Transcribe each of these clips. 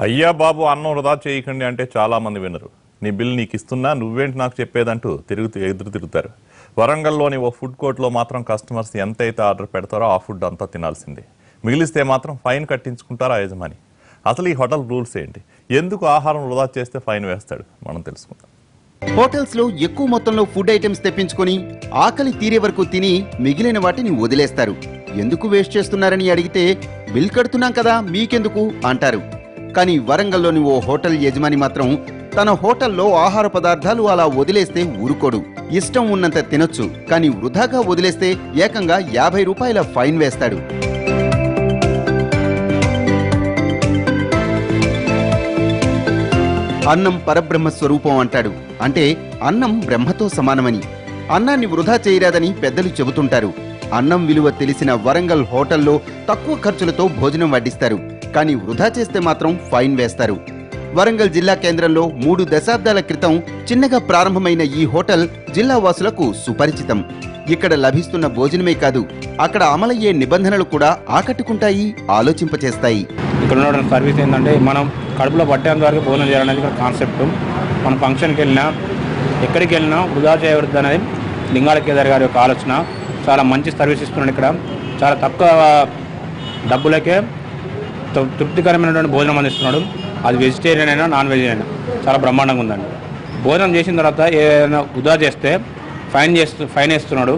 అయ్యా బాబు అన్నం వృధా చేయకండి అంటే చాలామంది వినరు. నీ బిల్ నీకు ఇస్తున్నా నువ్వేంటి నాకు చెప్పేదంటూ ఎదురు తిరుగుతారు. వరంగల్లోని ఓ ఫుడ్ కోర్టులో మాత్రం కస్టమర్స్ ఎంతైతే ఆర్డర్ పెడతారో ఆ ఫుడ్ అంతా తినాల్సిందే. మిగిలిస్తే మాత్రం ఫైన్ కట్టించుకుంటారు ఆ యజమాని. అసలు ఈ హోటల్ రూల్స్ ఏంటి? ఎందుకు ఆహారం వృధా చేస్తే ఫైన్ వేస్తాడు? మనం తెలుసుకుందాం. హోటల్స్ లో ఎక్కువ మొత్తంలో ఫుడ్ ఐటమ్స్ తెప్పించుకొని ఆకలి తీరే వరకు తిని మిగిలిన వాటిని వదిలేస్తారు. ఎందుకు వేస్ట్ చేస్తున్నారని అడిగితే బిల్ కడుతున్నాం కదా మీకెందుకు అంటారు. కానీ వరంగల్లోని ఓ హోటల్ యజమాని మాత్రం తన హోటల్లో ఆహార పదార్థాలు అలా వదిలేస్తే ఊరుకోడు. ఇష్టం ఉన్నంత తినొచ్చు, కానీ వృధాగా వదిలేస్తే ఏకంగా 50 రూపాయల ఫైన్ వేస్తాడు. అన్నం పరబ్రహ్మ స్వరూపం అంటాడు. అంటే అన్నం బ్రహ్మతో సమానమని. అన్నాన్ని వృధా చేయరాదని పెద్దలు చెబుతుంటారు. అన్నం విలువ తెలిసిన వరంగల్ హోటల్లో తక్కువ ఖర్చులతో భోజనం వడ్డిస్తారు. కానీ వృధా చేస్తే మాత్రం ఫైన్ వేస్తారు. వరంగల్ జిల్లా కేంద్రంలో 3 దశాబ్దాల క్రితం చిన్నగా ప్రారంభమైన ఈ హోటల్ జిల్లా వాసులకు సుపరిచితం. ఇక్కడ లభిస్తున్న భోజనమే కాదు, అక్కడ అమలయ్యే నిబంధనలు కూడా ఆకట్టుకుంటాయి, ఆలోచింపచేస్తాయి. ఇక్కడ ఉన్న సర్వీస్ ఏంటంటే మనం కడుపులో పట్టేంత వరకు భోజనం చేయాలనేది ఇక్కడ కాన్సెప్ట్. మనం ఫంక్షన్కి వెళ్ళినా ఎక్కడికి వెళ్ళినా వృధా చేయవద్దు అనేది లింగాల కేదార్ గారి యొక్క ఆలోచన. చాలా మంచి సర్వీస్ ఇస్తున్నాడు. ఇక్కడ చాలా తక్కువ డబ్బులకే తృప్తికరమైనటువంటి భోజనం అందిస్తున్నాడు. అది వెజిటేరియన్ అయినా నాన్ వెజ్ అయినా చాలా బ్రహ్మాండంగా ఉందండి. భోజనం చేసిన తర్వాత ఏదైనా వృధా చేస్తే ఫైన్ వేస్తున్నాడు.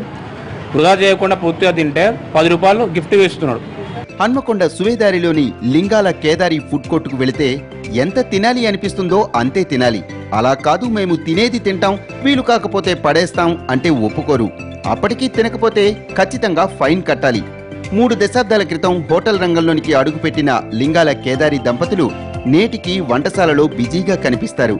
వృధా చేయకుండా పూర్తిగా తింటే 10 రూపాయలు గిఫ్ట్ వేస్తున్నాడు. హన్మకొండ సువేదారిలోని లింగాల కేదారి ఫుడ్ కోర్టుకు వెళితే ఎంత తినాలి అనిపిస్తుందో అంతే తినాలి. అలా కాదు మేము తినేది తింటాం, వీలు కాకపోతే పడేస్తాం అంటే ఒప్పుకోరు. అప్పటికీ తినకపోతే ఖచ్చితంగా ఫైన్ కట్టాలి. 3 దశాబ్దాల క్రితం హోటల్ రంగంలోనికి అడుగుపెట్టిన లింగాల కేదారి దంపతులు నేటికి వంటశాలలో బిజీగా కనిపిస్తారు.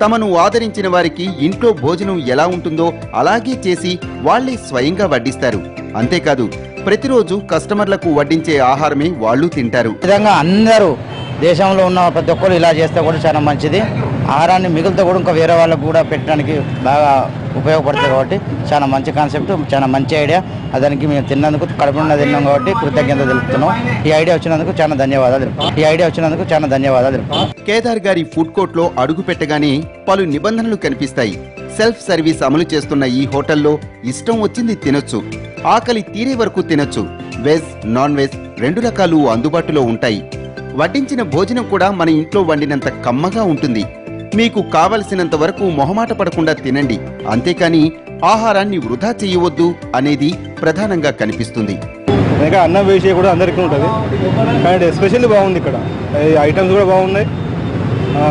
తమను ఆదరించిన వారికి ఇంట్లో భోజనం ఎలా ఉంటుందో అలాగే చేసి వాళ్లే స్వయంగా వడ్డిస్తారు. అంతేకాదు ప్రతిరోజు కస్టమర్లకు వడ్డించే ఆహారమే వాళ్ళు తింటారు. విధంగా అందరూ దేశంలో ఉన్న ప్రతి ఒక్కరు ఇలా చేస్తే కూడా చాలా మంచిది. ఆహారాన్ని మిగిలితే కూడా ఇంకా వేరే వాళ్ళకు కూడా పెట్టడానికి బాగా ఉపయోగపడుతుంది. కాబట్టి చాలా మంచి కాన్సెప్ట్, చాలా మంచి ఐడియా. దానికి మేము తిన్నందుకు కడుపున తిన్నాం కాబట్టి కృతజ్ఞత తెలుపుతున్నాం. ఈ ఐడియా వచ్చినందుకు చాలా ధన్యవాదాలు. కేదార్ గారి ఫుడ్ కోర్టులో అడుగు పెట్టగానే పలు నిబంధనలు కనిపిస్తాయి. సెల్ఫ్ సర్వీస్ అమలు చేస్తున్న ఈ హోటల్లో ఇష్టం వచ్చింది తినొచ్చు, ఆకలి తీరే వరకు తినొచ్చు. వెజ్, నాన్ వెజ్ 2 రకాలు అందుబాటులో ఉంటాయి. వడ్డించిన భోజనం కూడా మన ఇంట్లో వండినంత కమ్మగా ఉంటుంది. మీకు కావలసినంత వరకు మొహమాట పడకుండా తినండి, అంతేకాని ఆహారాన్ని వృధా చేయవద్దు అనేది ప్రధానంగా కనిపిస్తుంది. ఇంకా అన్నం వేసే కూడా అందరికీ ఉంటుంది, కానీ ఎస్పెషల్లీ బాగుంది. ఇక్కడ ఐటమ్స్ కూడా బాగున్నాయి,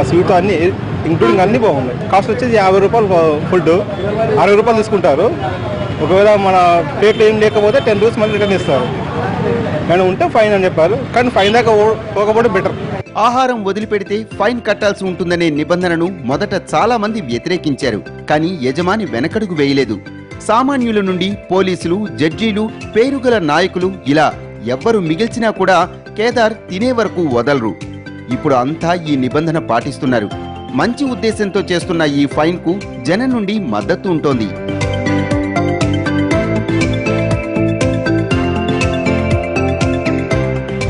స్వీట్ అన్ని ఇంక్లూడింగ్ అన్నీ బాగున్నాయి. కాస్ట్ వచ్చేసి 50 రూపాయలు ఫుడ్, 60 రూపాయలు తీసుకుంటారు. ఒకవేళ మన ప్లేట్ ఏం లేకపోతే 10 రూపీస్ మళ్ళీ రిటర్న్ ఇస్తారు. కానీ ఉంటే ఫైన్ అని చెప్పారు, కానీ ఫైన్ దాకా పోకపోతే బెటర్. ఆహారం వదిలిపెడితే ఫైన్ కట్టాల్సి ఉంటుందనే నిబంధనను మొదట చాలా మంది వ్యతిరేకించారు. కానీ యజమాని వెనకడుగు వేయలేదు. సామాన్యుల నుండి పోలీసులు, జడ్జీలు, పేరుగల నాయకులు ఇలా ఎవ్వరు మిగిల్చినా కూడా కేదార్ తినే వరకు వదలరు. ఇప్పుడు అంతా ఈ నిబంధన పాటిస్తున్నారు. మంచి ఉద్దేశంతో చేస్తున్న ఈ ఫైన్ కు జనం నుండి మద్దతు ఉంటోంది.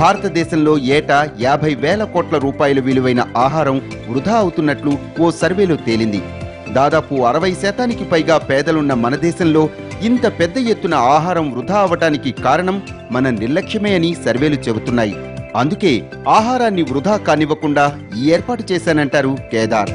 భారతదేశంలో ఏటా 50,000 కోట్ల రూపాయల విలువైన ఆహారం వృధా అవుతున్నట్లు ఓ సర్వేలో తేలింది. దాదాపు 60% పైగా పేదలున్న మన దేశంలో ఇంత పెద్ద ఎత్తున ఆహారం వృధా అవటానికి కారణం మన నిర్లక్ష్యమే అని సర్వేలు చెబుతున్నాయి. అందుకే ఆహారాన్ని వృధా కానివ్వకుండా ఈ ఏర్పాటు చేశానంటారు కేదార్.